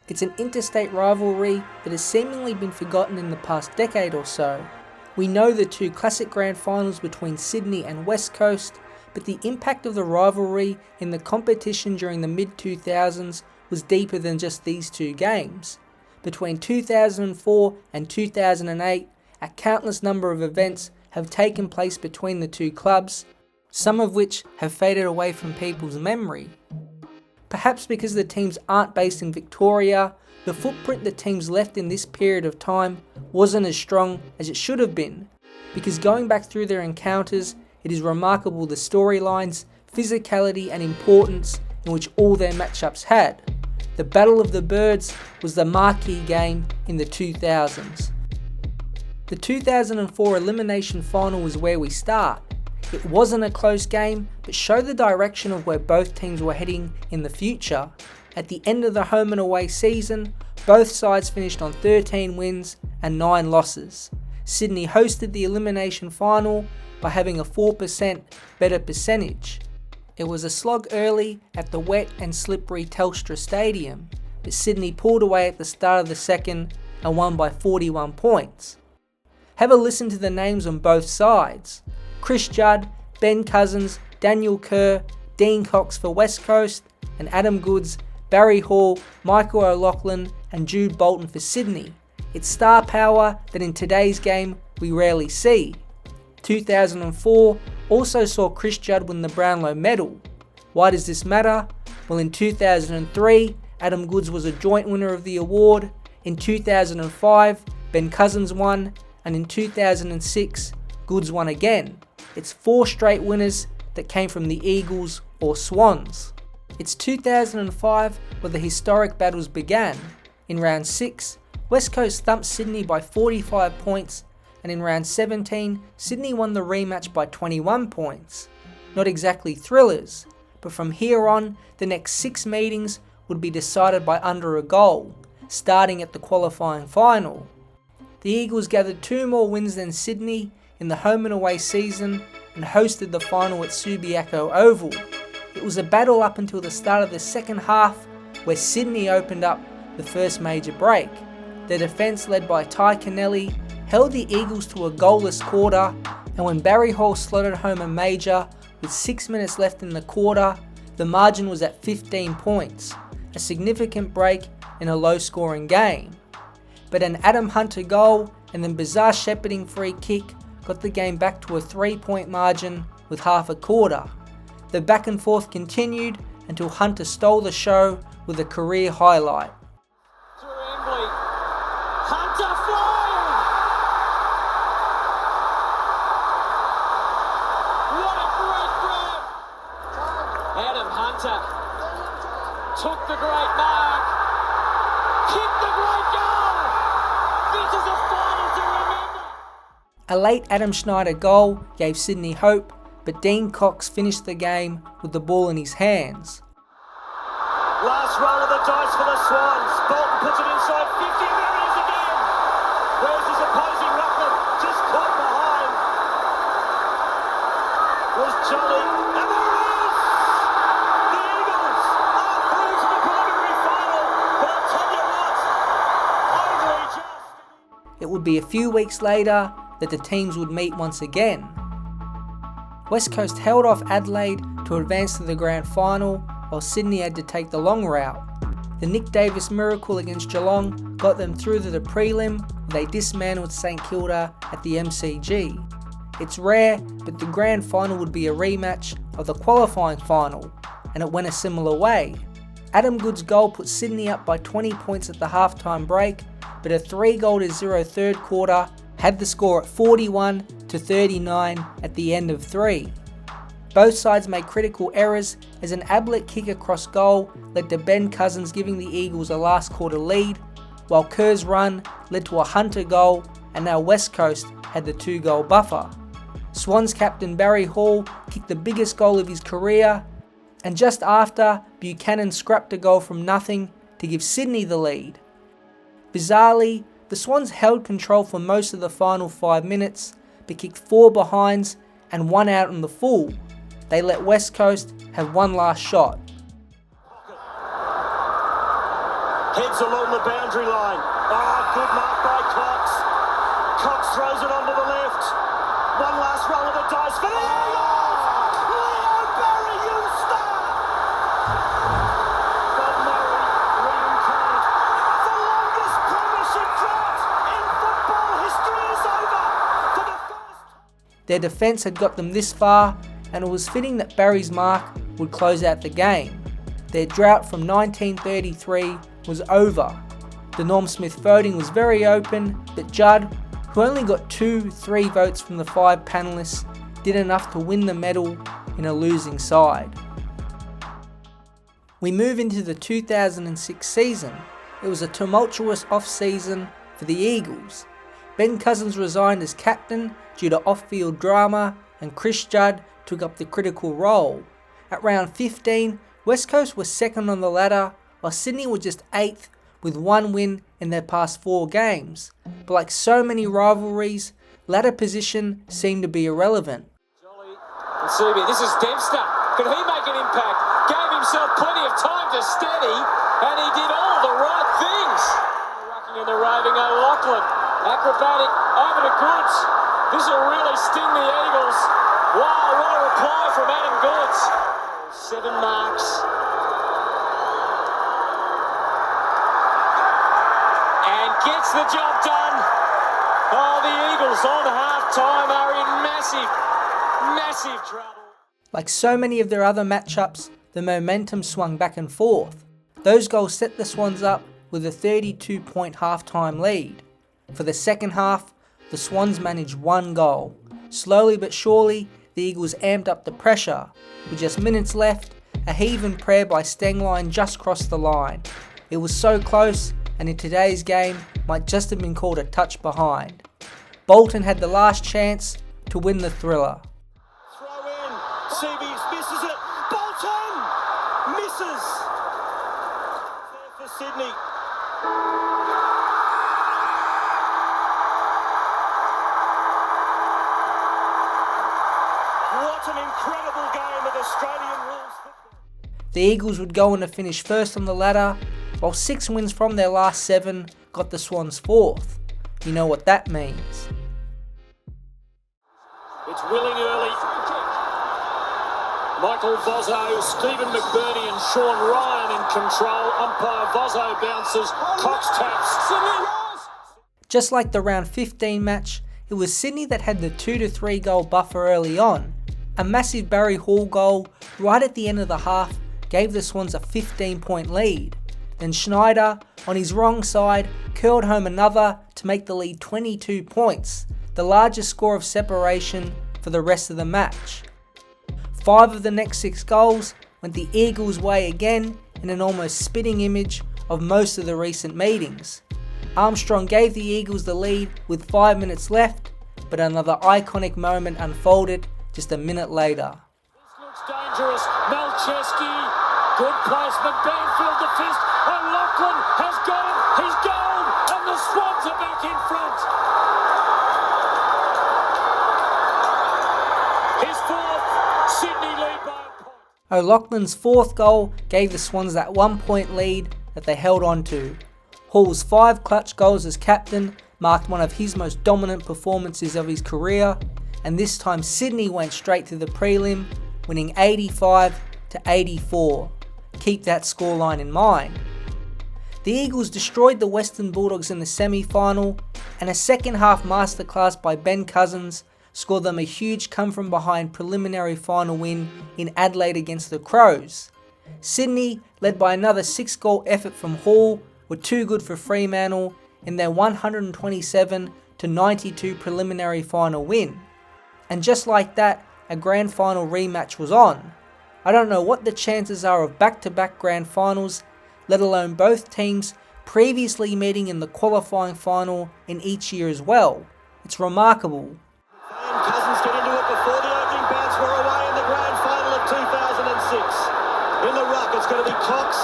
It's an interstate rivalry that has seemingly been forgotten in the past decade or so. We know the two classic grand finals between Sydney and West Coast, but the impact of the rivalry in the competition during the mid-2000s was deeper than just these two games. Between 2004 and 2008, a countless number of events have taken place between the two clubs, some of which have faded away from people's memory. Perhaps because the teams aren't based in Victoria, the footprint the teams left in this period of time wasn't as strong as it should have been. Because going back through their encounters, it is remarkable the storylines, physicality and importance in which all their matchups had. The Battle of the Birds was the marquee game in the 2000s. The 2004 elimination final was where we start. It wasn't a close game, but showed the direction of where both teams were heading in the future. At the end of the home and away season, both sides finished on 13 wins and 9 losses. Sydney hosted the elimination final by having a 4% better percentage. It was a slog early at the wet and slippery Telstra Stadium, but Sydney pulled away at the start of the second and won by 41 points. Have a listen to the names on both sides. Chris Judd, Ben Cousins, Daniel Kerr, Dean Cox for West Coast, and Adam Goodes, Barry Hall, Michael O'Loughlin and Jude Bolton for Sydney. It's star power that in today's game we rarely see. 2004 also saw Chris Judd win the Brownlow medal. Why does this matter? Well, in 2003, Adam Goodes was a joint winner of the award. In 2005, Ben Cousins won, and in 2006, Goodes won again. It's 4 straight winners that came from the Eagles or Swans. It's 2005 where the historic battles began. In round 6, West Coast thumped Sydney by 45 points, and in round 17, Sydney won the rematch by 21 points. Not exactly thrillers, but from here on, the next 6 meetings would be decided by under a goal, starting at the qualifying final. The Eagles gathered 2 more wins than Sydney in the home and away season and hosted the final at Subiaco Oval. It was a battle up until the start of the second half, where Sydney opened up the first major break. Their defence, led by Ty Kennelly, held the Eagles to a goalless quarter, and when Barry Hall slotted home a major with 6 minutes left in the quarter, the margin was at 15 points, a significant break in a low-scoring game. But an Adam Hunter goal and then bizarre shepherding free kick got the game back to a 3-point margin with half a quarter. The back and forth continued until Hunter stole the show with a career highlight. Hunter flying! What a great grab! Adam Hunter took the great mark, kicked the great goal! This is a final to remember! A late Adam Schneider goal gave Sydney hope, but Dean Cox finished the game with the ball in his hands. Last roll of the dice for the Swans. Bolton puts it inside 50. There it is again. Where's his opposing ruckman? Just caught behind. Was Jolly. And there it is! The Eagles are through to the preliminary final. But I'll tell you what, only just. It would be a few weeks later that the teams would meet once again. West Coast held off Adelaide to advance to the grand final, while Sydney had to take the long route. The Nick Davis miracle against Geelong got them through to the prelim, where they dismantled St Kilda at the MCG. It's rare, but the grand final would be a rematch of the qualifying final, and it went a similar way. Adam Goodes' goal put Sydney up by 20 points at the halftime break, but a 3-0 third quarter had the score at 41-39 at the end of 3. Both sides made critical errors as an Ablett kick across goal led to Ben Cousins giving the Eagles a last quarter lead, while Kerr's run led to a Hunter goal, and now West Coast had the 2-goal buffer. Swans captain Barry Hall kicked the biggest goal of his career, and just after, Buchanan scrapped a goal from nothing to give Sydney the lead. Bizarrely, the Swans held control for most of the final 5 minutes, but kicked 4 behinds and 1 out in the full. They let West Coast have one last shot. Heads along the boundary line. Oh, good mark by Cox. Cox throws it onto the left. One last roll of the dice for the Eagles. Leo Barry, you star. Bob Murray, reincarnate. The longest premiership drought in football history is over for the first. Their defence had got them this far, and it was fitting that Barry's mark would close out the game. Their drought from 1933 was over. The Norm Smith voting was very open, but Judd, who only got 2-3 votes from the 5 panellists, did enough to win the medal in a losing side. We move into the 2006 season. It was a tumultuous off-season for the Eagles. Ben Cousins resigned as captain due to off-field drama, and Chris Judd took up the critical role. At round 15, West Coast was second on the ladder, while Sydney were just 8th with 1 win in their past 4 games. But like so many rivalries, ladder position seemed to be irrelevant. Jolly and Subi, this is Dempster. Can he make an impact? Gave himself plenty of time to steady, and he did all the right things. The rucking and the raving O'Loughlin. Acrobatic over to Goods. This will really sting the Eagles. Wow, what a reply from Adam Goods. 7 marks. And gets the job done. Oh, the Eagles on half-time are in massive trouble. Like so many of their other matchups, the momentum swung back and forth. Those goals set the Swans up with a 32-point half-time lead. For the second half, the Swans managed 1 goal. Slowly but surely, the Eagles amped up the pressure. With just minutes left, a heave and prayer by Stengline just crossed the line. It was so close, and in today's game might just have been called a touch behind. Bolton had the last chance to win the thriller. Throw in, Seabees misses it, Bolton misses. There for Sydney. What an incredible game of Australian rules football. The Eagles would go on to finish first on the ladder, while 6 wins from their last 7 got the Swans 4th. You know what that means. It's Willing early. Michael Vozzo, Stephen McBurney and Sean Ryan in control. Umpire Vozzo bounces, Cox taps. Just like the round 15 match, it was Sydney that had the 2-3 goal buffer early on. A massive Barry Hall goal right at the end of the half gave the Swans a 15-point lead. Then Schneider, on his wrong side, curled home another to make the lead 22 points, the largest score of separation for the rest of the match. 5 of the next 6 goals went the Eagles' way again in an almost spitting image of most of the recent meetings. Armstrong gave the Eagles the lead with 5 minutes left, but another iconic moment unfolded just a minute later. This looks dangerous. Malcheski, good placement. Banfield the fist. O'Loughlin has got it. He's goal, and the Swans are back in front. His 4th, Sydney lead by a point. O'Loughlin's 4th goal gave the Swans that 1-point lead that they held on to. Hall's 5 clutch goals as captain marked one of his most dominant performances of his career, and this time Sydney went straight to the prelim, winning 85-84. Keep that scoreline in mind. The Eagles destroyed the Western Bulldogs in the semi-final, and a second half masterclass by Ben Cousins scored them a huge come-from-behind preliminary final win in Adelaide against the Crows. Sydney, led by another 6-goal effort from Hall, were too good for Fremantle in their 127-92 preliminary final win. And just like that, a grand final rematch was on. I don't know what the chances are of back-to-back grand finals, let alone both teams previously meeting in the qualifying final in each year as well. It's remarkable. And Cousins get into it before the opening bounce. We're away in the grand final of 2006. In the ruck, it's going to be Cox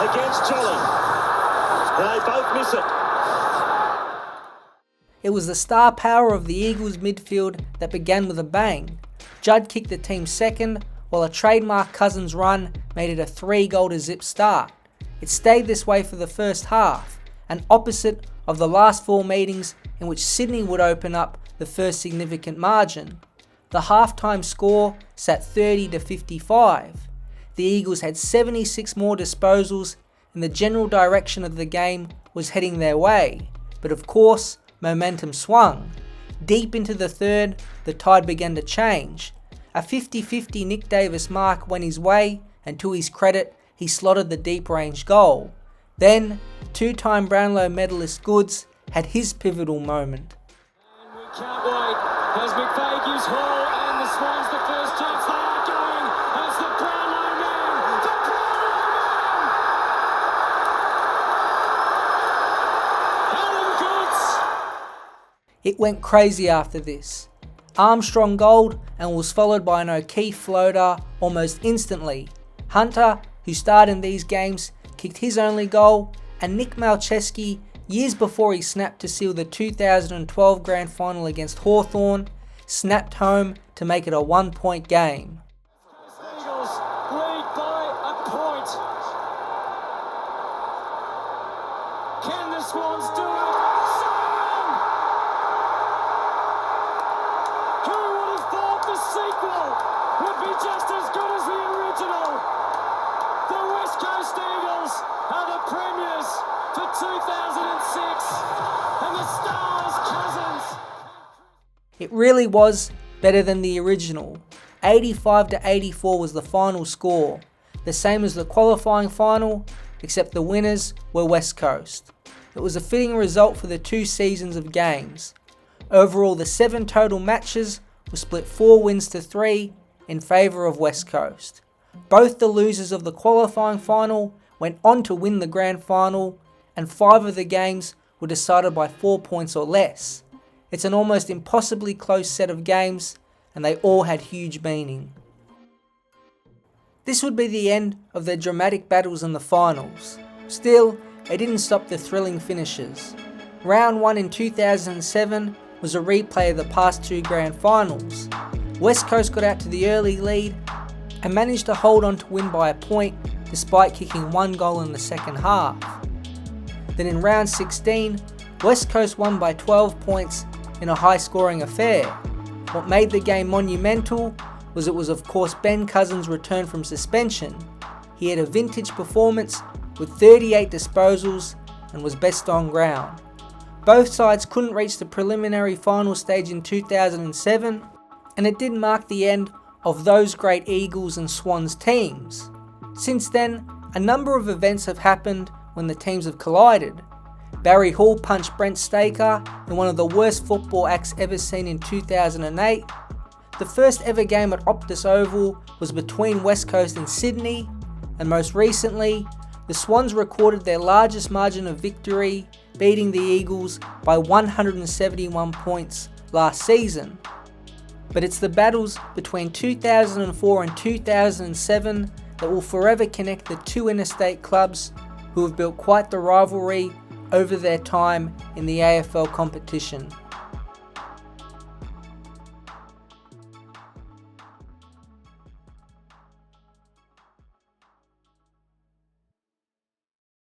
against Jolly. They both miss it. It was the star power of the Eagles midfield that began with a bang. Judd kicked the team second, while a trademark Cousins run made it a 3-goal-to-zip start. It stayed this way for the first half, and opposite of the last 4 meetings in which Sydney would open up the first significant margin. The halftime score sat 30-55. The Eagles had 76 more disposals and the general direction of the game was heading their way. But of course, momentum swung. Deep into the third, the tide began to change. A 50-50 Nick Davis mark went his way, and to his credit, he slotted the deep range goal. Then, 2-time Brownlow medalist Goods had his pivotal moment. And we can't wait as McVeigh gives Hall and the Swans the first chance. They are going as the Brownlow man. The Brownlow man! Alan Goods! It went crazy after this. Armstrong gold and was followed by an O'Keefe floater almost instantly. Hunter, who starred in these games, kicked his only goal, and Nick Malcheski, years before he snapped to seal the 2012 Grand Final against Hawthorn, snapped home to make it a 1-point game. Eagles lead by a point. Can the Swans do it? Sam! Who would have thought the sequel would be just as good as the original? The West Coast Eagles are the premiers for 2006, and the Stars cousins. It really was better than the original. 85-84 was the final score, the same as the qualifying final, except the winners were West Coast. It was a fitting result for the 2 seasons of games. Overall, the 7 total matches were split 4 wins to 3 in favour of West Coast. Both the losers of the qualifying final went on to win the grand final, and 5 of the games were decided by 4 points or less. It's an almost impossibly close set of games, and they all had huge meaning. This would be the end of their dramatic battles in the finals. Still, it didn't stop the thrilling finishes. Round 1 in 2007 was a replay of the past 2 grand finals. West Coast got out to the early lead and managed to hold on to win by a point despite kicking 1 goal in the second half. Then in round 16, West Coast won by 12 points in a high-scoring affair. What made the game monumental was it was of course Ben Cousins' return from suspension. He had a vintage performance with 38 disposals and was best on ground. Both sides couldn't reach the preliminary final stage in 2007, and it did mark the end of those great Eagles and Swans teams. Since then, a number of events have happened when the teams have collided. Barry Hall punched Brent Staker in one of the worst football acts ever seen in 2008. The first ever game at Optus Oval was between West Coast and Sydney, and most recently, the Swans recorded their largest margin of victory, beating the Eagles by 171 points last season. But it's the battles between 2004 and 2007 that will forever connect the 2 interstate clubs who have built quite the rivalry over their time in the AFL competition.